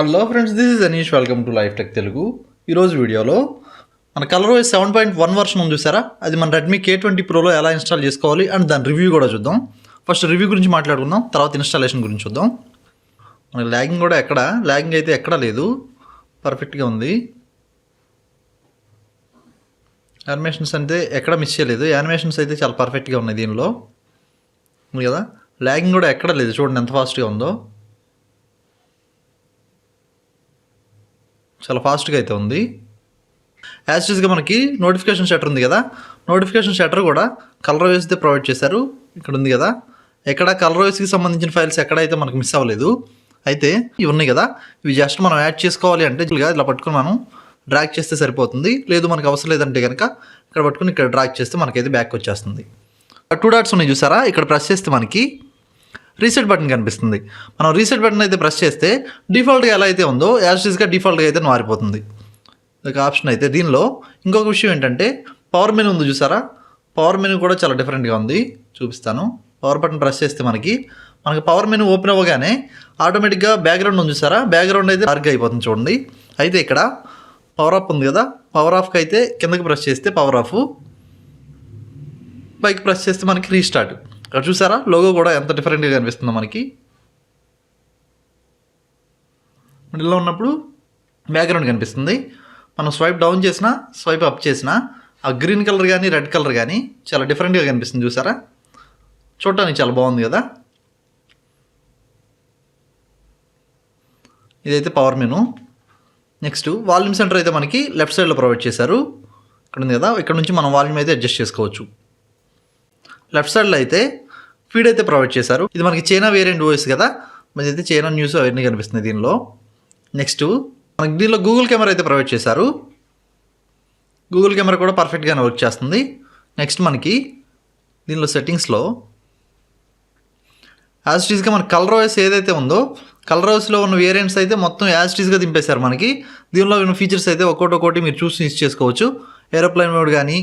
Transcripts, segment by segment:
Hello friends, this is Anish. Welcome to life tech Telugu. ఈరోజు వీడియోలో మన కలర్ 7.1 వర్షన్ ఉంది చూసారా, అది మన రెడ్మీ K20 ప్రోలో ఎలా ఇన్స్టాల్ చేసుకోవాలి అండ్ దాని రివ్యూ కూడా చూద్దాం. ఫస్ట్ రివ్యూ గురించి మాట్లాడుకుందాం, తర్వాత ఇన్స్టాలేషన్ గురించి చూద్దాం. మన ల్యాగింగ్ కూడా ల్యాగింగ్ అయితే ఎక్కడా లేదు, పర్ఫెక్ట్గా ఉంది. యానిమేషన్స్ అంటే ఎక్కడ మిస్ చేయలేదు, యానిమేషన్స్ అయితే చాలా పర్ఫెక్ట్గా ఉన్నాయి దీనిలో. ఉంది కదా, ల్యాగింగ్ కూడా ఎక్కడా లేదు. చూడండి ఎంత ఫాస్ట్గా ఉందో, చాలా ఫాస్ట్గా అయితే ఉంది. యాజ్ యూజ్గా మనకి నోటిఫికేషన్ షట్టర్ ఉంది కదా, నోటిఫికేషన్ షట్టర్ కూడా కలర్ వేస్తే ప్రొవైడ్ చేశారు. ఇక్కడ ఉంది కదా, ఎక్కడ కలర్ వేస్కి సంబంధించిన ఫైల్స్ ఎక్కడైతే మనకు మిస్ అవ్వలేదు. అయితే ఇవి ఉన్నాయి కదా, ఇవి జస్ట్ మనం యాడ్ చేసుకోవాలి అంటే ఇలా పట్టుకుని మనం డ్రాగ్ చేస్తే సరిపోతుంది. లేదు మనకు అవసరం లేదంటే కనుక ఇక్కడ పట్టుకుని ఇక్కడ డ్రాగ్ చేస్తే మనకైతే బ్యాక్ వచ్చేస్తుంది. 2 డాట్స్ ఉన్నాయి చూసారా, ఇక్కడ ప్రెస్ చేస్తే మనకి రీసెట్ బటన్ కనిపిస్తుంది. మనం రీసెట్ బటన్ అయితే ప్రెస్ చేస్తే డిఫాల్ట్గా ఎలా అయితే ఉందో యాజ్ యూజ్గా డిఫాల్ట్గా అయితే మారిపోతుంది. ఒక ఆప్షన్ అయితే దీనిలో. ఇంకొక విషయం ఏంటంటే పవర్ మెనూ ఉంది చూసారా, పవర్ మెనూ కూడా చాలా డిఫరెంట్గా ఉంది, చూపిస్తాను. పవర్ బటన్ ప్రెస్ చేస్తే మనకి పవర్ మెనూ ఓపెన్ అవ్వగానే ఆటోమేటిక్గా బ్యాక్గ్రౌండ్ ఉంది చూసారా, బ్యాక్గ్రౌండ్ అయితే డార్క్గా అయిపోతుంది చూడండి. అయితే ఇక్కడ పవర్ ఆఫ్ ఉంది కదా, పవర్ ఆఫ్కి అయితే కిందకి ప్రెస్ చేస్తే పవర్ ఆఫ్, పైకి ప్రెస్ చేస్తే మనకి రీస్టార్ట్. ఇక్కడ చూసారా లోగో కూడా ఎంత డిఫరెంట్గా కనిపిస్తుందో మనకి. మిడిల్లో ఉన్నప్పుడు బ్యాక్గ్రౌండ్ కనిపిస్తుంది. మనం స్వైప్ డౌన్ చేసినా స్వైప్ అప్ చేసినా ఆ గ్రీన్ కలర్ కానీ రెడ్ కలర్ కానీ చాలా డిఫరెంట్గా కనిపిస్తుంది చూసారా, చూడటానికి చాలా బాగుంది కదా. ఇదైతే power menu. Next volume centre అయితే మనకి లెఫ్ట్ సైడ్లో ప్రొవైడ్ చేశారు. ఇక్కడ ఉంది కదా, ఇక్కడ నుంచి మనం వాల్యూమ్ అయితే అడ్జస్ట్ చేసుకోవచ్చు. లెఫ్ట్ సైడ్లో అయితే ఫీడ్ అయితే ప్రొవైడ్ చేశారు. ఇది మనకి చైనా వేరియంట్ ఓఎస్ కదా, మరి అయితే చైనా న్యూస్ అవన్నీ కనిపిస్తుంది దీనిలో. నెక్స్ట్ మనకి దీనిలో గూగుల్ కెమెరా అయితే ప్రొవైడ్ చేశారు. గూగుల్ కెమెరా కూడా పర్ఫెక్ట్గానే వర్క్ చేస్తుంది. నెక్స్ట్ మనకి దీనిలో సెట్టింగ్స్లో యాజ్ టీజ్గా మన కలర్ ఓఎస్ ఏదైతే ఉందో కలర్ ఓఎస్లో ఉన్న వేరియంట్స్ అయితే మొత్తం యాజ్ టీజ్గా దింపేశారు మనకి. దీనిలో ఉన్న ఫీచర్స్ అయితే ఒక్కొక్కటి మీరు చూసి యూజ్ చేసుకోవచ్చు. ఏరోప్లేన్ మోడ్ కానీ,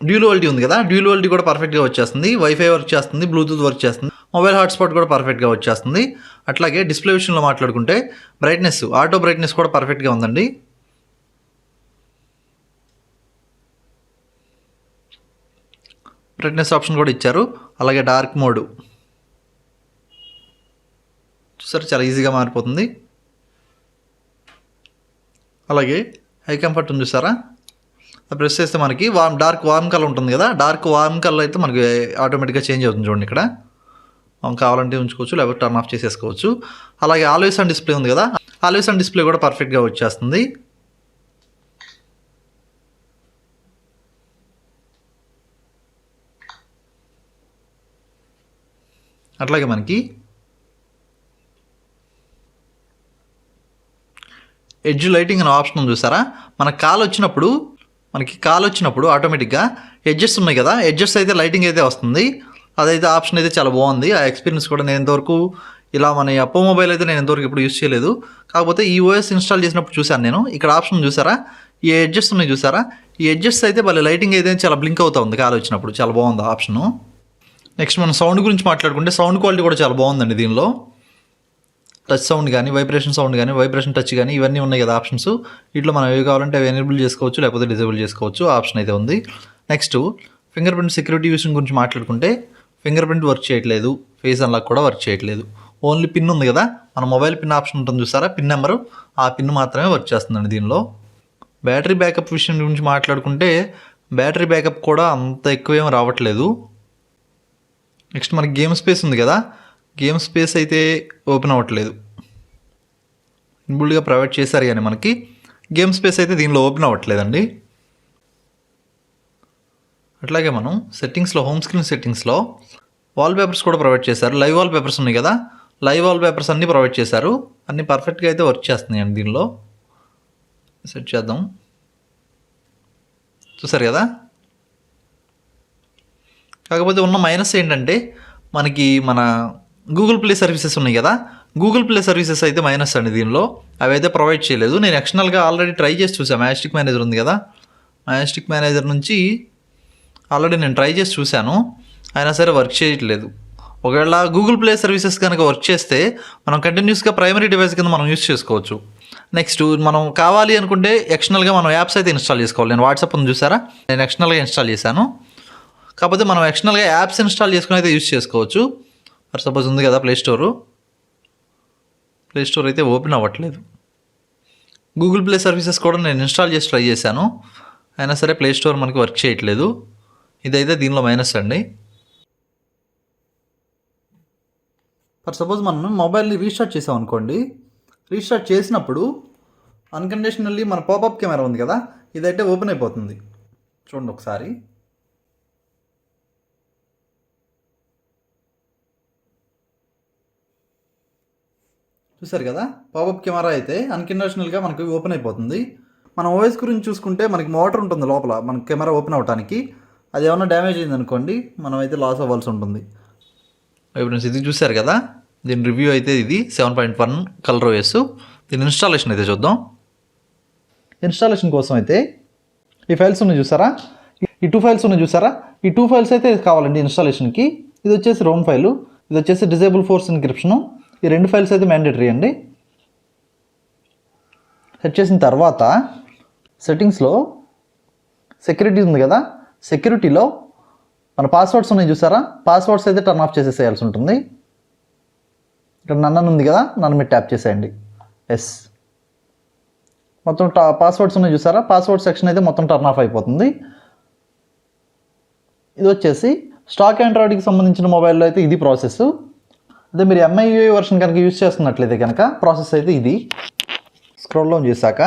డ్యూయల్ ఉంది కదా, డ్యూయల్ కూడా పర్ఫెక్ట్గా వచ్చేస్తుంది. వైఫై వర్క్ చేస్తుంది, బ్లూటూత్ వర్క్ చేస్తుంది, మొబైల్ హాట్స్పాట్ కూడా పర్ఫెక్ట్గా వచ్చేస్తుంది. అట్లాగే డిస్ప్లే విషయంలో మాట్లాడుకుంటే బ్రైట్నెస్, ఆటో బ్రైట్నెస్ కూడా పర్ఫెక్ట్గా ఉందండి. బ్రైట్నెస్ ఆప్షన్ కూడా ఇచ్చారు. అలాగే డార్క్ మోడ్ చూసారు, చాలా ఈజీగా మారిపోతుంది. అలాగే హై కంఫర్ట్ ఉంది చూసారా, ప్రెస్ చేస్తే మనకి డార్క్ వార్మ్ కలర్ ఉంటుంది కదా, డార్క్ వార్మ్ కలర్ అయితే మనకి ఆటోమేటిక్గా చేంజ్ అవుతుంది చూడండి. ఇక్కడ మనం కావాలంటే ఉంచుకోవచ్చు, లేకపోతే టర్న్ ఆఫ్ చేసేసుకోవచ్చు. అలాగే ఆల్వేస్ ఆన్ డిస్ప్లే ఉంది కదా, ఆల్వేస్ ఆన్ డిస్ప్లే కూడా పర్ఫెక్ట్గా వచ్చేస్తుంది. అట్లాగే మనకి ఎడ్జ్ లైటింగ్ అనే ఆప్షన్ ఉంది చూసారా, మనకి కాల్ వచ్చినప్పుడు ఆటోమేటిక్గా ఎడ్జెస్ ఉన్నాయి కదా, ఎడ్జెస్ అయితే లైటింగ్ అయితే వస్తుంది. అదైతే ఆప్షన్ అయితే చాలా బాగుంది. ఆ ఎక్స్పీరియన్స్ కూడా నేను ఇంతవరకు ఇలా మన OPPO మొబైల్ అయితే నేను ఇంతవరకు ఇప్పుడు యూస్ చేయలేదు. కాకపోతే ఈ ఓఎస్ ఇన్స్టాల్ చేసినప్పుడు చూశాను నేను. ఇక్కడ ఆప్షన్ చూసారా, ఈ ఎడ్జెస్ ఉన్నాయి చూసారా, ఈ ఎడ్జెస్ అయితే వాళ్ళ లైటింగ్ అయితే చాలా బ్లింక్ అవుతూ ఉంది కాల్ వచ్చినప్పుడు, చాలా బాగుంది ఆప్షను. నెక్స్ట్ మనం సౌండ్ గురించి మాట్లాడుకుంటే సౌండ్ క్వాలిటీ కూడా చాలా బాగుందండి దీనిలో. టచ్ సౌండ్ కానీ, వైబ్రేషన్ సౌండ్ కానీ, వైబ్రేషన్ టచ్ కానీ ఇవన్నీ ఉన్నాయి కదా ఆప్షన్స్. వీటిలో మనం ఏవి కావాలంటే అవి ఎనేబుల్ చేసుకోవచ్చు, లేకపోతే డిజేబుల్ చేసుకోవచ్చు, ఆప్షన్ అయితే ఉంది. నెక్స్ట్ ఫింగర్ ప్రింట్ సెక్యూరిటీ విషయం గురించి మాట్లాడుకుంటే ఫింగర్ ప్రింట్ వర్క్ చేయట్లేదు, ఫేస్ అన్లాక్ కూడా వర్క్ చేయట్లేదు. ఓన్లీ పిన్ ఉంది కదా, మన మొబైల్ పిన్ ఆప్షన్ ఉంటుంది చూసారా, పిన్ నెంబరు, ఆ పిన్ మాత్రమే వర్క్ చేస్తుందండి దీనిలో. బ్యాటరీ బ్యాకప్ విషయం గురించి మాట్లాడుకుంటే బ్యాటరీ బ్యాకప్ కూడా అంత ఎక్కువేం రావట్లేదు. నెక్స్ట్ మనకి గేమ్ స్పేస్ ఉంది కదా, గేమ్ స్పేస్ అయితే ఓపెన్ అవ్వట్లేదు. ఇన్బుల్డ్గా ప్రొవైడ్ చేశారు కానీ మనకి గేమ్ స్పేస్ అయితే దీనిలో ఓపెన్ అవ్వట్లేదండి. అట్లాగే మనం సెట్టింగ్స్లో, హోమ్ స్క్రీన్ సెట్టింగ్స్లో వాల్పేపర్స్ కూడా ప్రొవైడ్ చేశారు. లైవ్ వాల్పేపర్స్ ఉన్నాయి కదా, లైవ్ వాల్పేపర్స్ అన్నీ ప్రొవైడ్ చేశారు. అన్నీ పర్ఫెక్ట్గా అయితే వర్క్ చేస్తున్నాయండి దీనిలో. సెట్ చేద్దాం, చూసారు కదా. కాకపోతే ఉన్న మైనస్ ఏంటంటే మనకి మన గూగుల్ ప్లే సర్వీసెస్ ఉన్నాయి కదా, గూగుల్ ప్లే సర్వీసెస్ అయితే మైనస్ అండి దీనిలో, అవి అయితే ప్రొవైడ్ చేయలేదు. నేను ఎక్స్టర్నల్గా ఆల్రెడీ ట్రై చేసి చూసాను. మ్యాజిస్టిక్ మేనేజర్ ఉంది కదా, మ్యాజిస్టిక్ మేనేజర్ నుంచి ఆల్రెడీ నేను ట్రై చేసి చూశాను, అయినా సరే వర్క్ చేయట్లేదు. ఒకవేళ గూగుల్ ప్లే సర్వీసెస్ కనుక వర్క్ చేస్తే మనం కంటిన్యూస్గా ప్రైమరీ డివైస్ కింద మనం యూస్ చేసుకోవచ్చు. నెక్స్ట్ మనం కావాలి అనుకుంటే ఎక్స్టర్నల్గా మనం యాప్స్ అయితే ఇన్స్టాల్ చేసుకోవాలి. నేను వాట్సాప్ ఉంది చూసారా, నేను ఎక్స్టర్నల్గా ఇన్స్టాల్ చేశాను. కాకపోతే మనం ఎక్స్టర్నల్గా యాప్స్ ఇన్స్టాల్ చేసుకుని అయితే యూస్ చేసుకోవచ్చు. ఫర్ సపోజ్ ఉంది కదా ప్లే స్టోర్ అయితే ఓపెన్ అవ్వట్లేదు. గూగుల్ ప్లే సర్వీసెస్ కూడా నేను ఇన్స్టాల్ చేసి ట్రై చేశాను, అయినా సరే ప్లే స్టోర్ మనకి వర్క్ చేయట్లేదు. ఇదైతే దీనిలో మైనస్ అండి. ఫర్ సపోజ్ మనం మొబైల్ని రీస్టార్ట్ చేసాం అనుకోండి, రీస్టార్ట్ చేసినప్పుడు అన్కండిషనల్లీ మన పాపప్ కెమెరా ఉంది కదా, ఇదైతే ఓపెన్ అయిపోతుంది. చూడండి ఒకసారి. చూసారు కదా, పాపప్ కెమెరా అయితే అన్కండిషనల్గా మనకి ఓపెన్ అయిపోతుంది. మన ఓఎస్ గురించి చూసుకుంటే మనకి మోటార్ ఉంటుంది లోపల మనకి కెమెరా ఓపెన్ అవడానికి. అది ఏమన్నా డ్యామేజ్ అయింది అనుకోండి, మనం అయితే లాస్ అవ్వాల్సి ఉంటుంది. ఫ్రెండ్స్, ఇది చూసారు కదా, దీని రివ్యూ అయితే ఇది 7.1 కలర్ ఓఎస్. దీని ఇన్స్టాలేషన్ అయితే చూద్దాం. ఇన్స్టాలేషన్ కోసం అయితే ఈ ఫైల్స్ ఉన్నాయి చూసారా, ఈ 2 ఫైల్స్ ఉన్నాయి చూసారా, ఈ 2 ఫైల్స్ అయితే కావాలండి ఇన్స్టాలేషన్కి. ఇది వచ్చేసి రోమ్ ఫైలు, ఇది వచ్చేసి డిజేబుల్ ఫోర్స్ ఎన్క్రిప్షను. ఈ 2 ఫైల్స్ అయితే మ్యాండేటరీ అండి. సెట్ చేసిన తర్వాత సెట్టింగ్స్లో సెక్యూరిటీ ఉంది కదా, సెక్యూరిటీలో మన పాస్వర్డ్స్ ఉన్నాయి చూసారా, పాస్వర్డ్స్ అయితే టర్న్ ఆఫ్ చేసేసేయాల్సి ఉంటుంది. ఇక్కడ నన్ను ఉంది కదా, నన్ను మీరు ట్యాప్ చేసేయండి. ఎస్, మొత్తం పాస్వర్డ్స్ ఉన్నాయి చూసారా, పాస్వర్డ్ సెక్షన్ అయితే మొత్తం టర్న్ ఆఫ్ అయిపోతుంది. ఇది వచ్చేసి స్టాక్ ఆండ్రాయిడ్కి సంబంధించిన మొబైల్లో అయితే ఇది ప్రాసెస్. అదే మీరు MIUI వర్షన్ కనుక యూజ్ చేస్తున్నట్లయితే కనుక ప్రాసెస్ అయితే ఇది. స్క్రోల్ డౌన్ చేశాక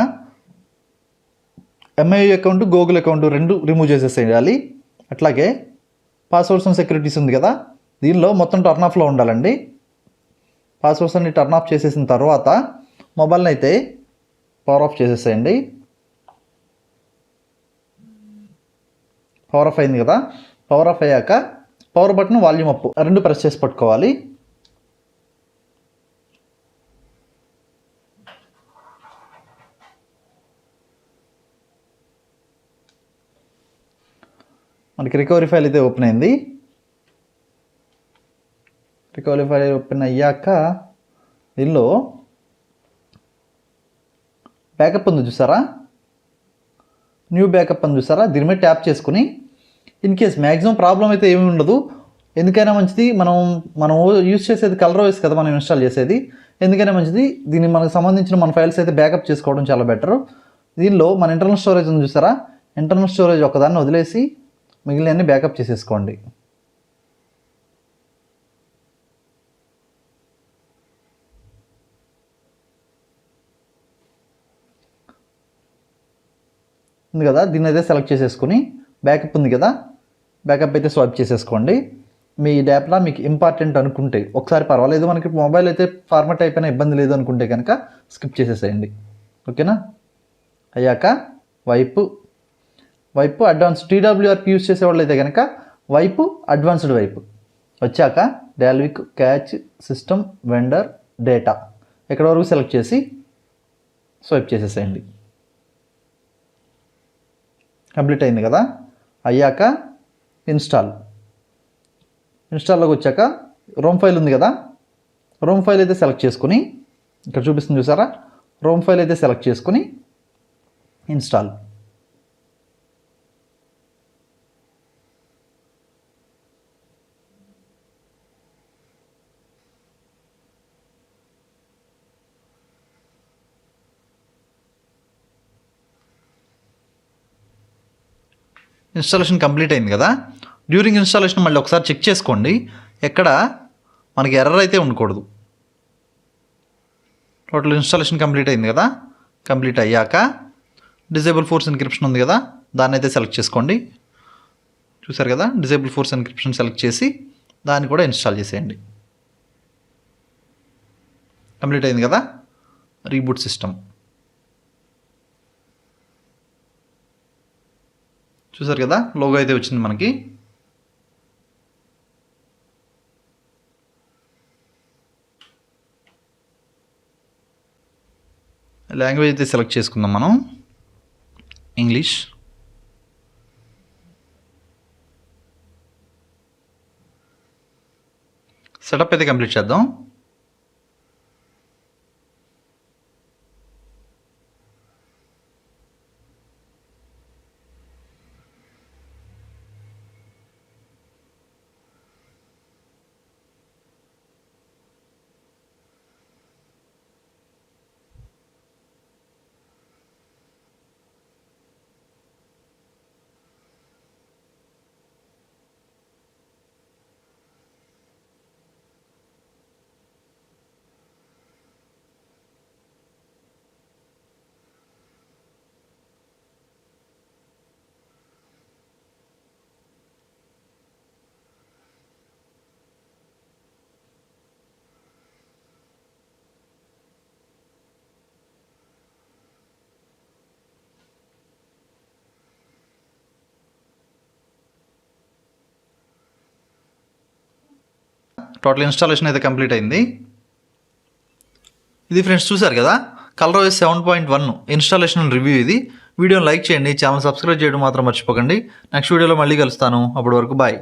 MIUI account, Google account 2 remove చేసేసేయాలి. అట్లాగే పాస్వర్డ్స్ అండ్ సెక్యూరిటీస్ ఉంది కదా, దీనిలో మొత్తం టర్న్ ఆఫ్లో ఉండాలండి. పాస్వర్డ్స్ అన్ని టర్న్ ఆఫ్ చేసేసిన తర్వాత మొబైల్ని అయితే పవర్ ఆఫ్ చేసేసేయండి. పవర్ ఆఫ్ అయింది కదా, పవర్ ఆఫ్ అయ్యాక power button, volume up 2 press చేసి పట్టుకోవాలి. మనకి రికవరీ ఫైల్ అయితే ఓపెన్ అయింది. రికవరీ ఫైల్ ఓపెన్ అయ్యాక దీనిలో బ్యాకప్ ఉంది చూసారా, న్యూ బ్యాకప్ అని చూసారా, దీని మీద ట్యాప్ చేసుకుని ఇన్ కేస్ మ్యాక్సిమం ప్రాబ్లం అయితే ఏమీ ఉండదు. ఎందుకైనా మంచిది, మనం యూజ్ చేసేది కలర్ ఓఎస్ కదా, మనం ఇన్స్టాల్ చేసేది. ఎందుకైనా మంచిది, దీన్ని మనకు సంబంధించిన మన ఫైల్స్ అయితే బ్యాకప్ చేసుకోవడం చాలా బెటర్. దీనిలో మన ఇంటర్నల్ స్టోరేజ్ ఉంది చూసారా, ఇంటర్నల్ స్టోరేజ్ ఒకదాన్ని వదిలేసి మిగిలినన్ని బ్యాకప్ చేసేసుకోండి. ఉంది కదా, దీన్ని అయితే సెలెక్ట్ చేసేసుకుని బ్యాకప్ ఉంది కదా, బ్యాకప్ అయితే స్వైప్ చేసేసుకోండి. మీ డ్యాప్లా మీకు ఇంపార్టెంట్ అనుకుంటే, ఒకసారి పర్వాలేదు, మనకి మొబైల్ అయితే ఫార్మాట్ అయిపోయినా ఇబ్బంది లేదు అనుకుంటే కనుక స్కిప్ చేసేసేయండి. ఓకేనా. అయ్యాక వైపు అడ్వాన్స్ TWRP యూజ్ చేసేవాళ్ళు అయితే కనుక అడ్వాన్స్డ్ వైపు వచ్చాక డాల్విక్, క్యాచ్, సిస్టమ్, వెండర్, డేటా ఇక్కడ వరకు సెలెక్ట్ చేసి స్వైప్ చేసేసేయండి. కంప్లీట్ అయింది కదా. అయ్యాక ఇన్స్టాల్లోకి వచ్చాక రోమ్ ఫైల్ ఉంది కదా, రోమ్ ఫైల్ అయితే సెలెక్ట్ చేసుకుని, ఇక్కడ చూపిస్తుంది చూసారా, రోమ్ ఫైల్ అయితే సెలెక్ట్ చేసుకుని ఇన్స్టాల్. ఇన్స్టాలేషన్ కంప్లీట్ అయింది కదా. డ్యూరింగ్ ఇన్స్టాలేషన్ మళ్ళీ ఒకసారి చెక్ చేసుకోండి, ఎక్కడ మనకి ఎర్రర్ అయితే ఉండకూడదు. టోటల్ ఇన్స్టాలేషన్ కంప్లీట్ అయింది కదా. కంప్లీట్ అయ్యాక డిజేబుల్ ఫోర్స్ ఎన్క్రిప్షన్ ఉంది కదా, దాన్ని అయితే సెలెక్ట్ చేసుకోండి. చూసారు కదా, డిజేబుల్ ఫోర్స్ ఎన్క్రిప్షన్ సెలెక్ట్ చేసి దాన్ని కూడా ఇన్స్టాల్ చేసేయండి. కంప్లీట్ అయింది కదా. రీబూట్ సిస్టమ్ చూసారు కదా, లోగో అయితే వచ్చింది మనకి. లాంగ్వేజ్ అయితే సెలెక్ట్ చేసుకుందాం మనం, ఇంగ్లీష్. సెటప్ అయితే కంప్లీట్ చేద్దాం. టోటల్ ఇన్స్టాలేషన్ అయితే కంప్లీట్ అయింది. ఇది ఫ్రెండ్స్ చూసారు కదా, ColorOS 7.1 ఇన్స్టాలేషన్ రివ్యూ ఇది. వీడియోని లైక్ చేయండి, ఛానల్ సబ్స్క్రైబ్ చేయడం మాత్రం మర్చిపోకండి. నెక్స్ట్ వీడియోలో మళ్ళీ కలుస్తాను. అప్పటి వరకు బాయ్.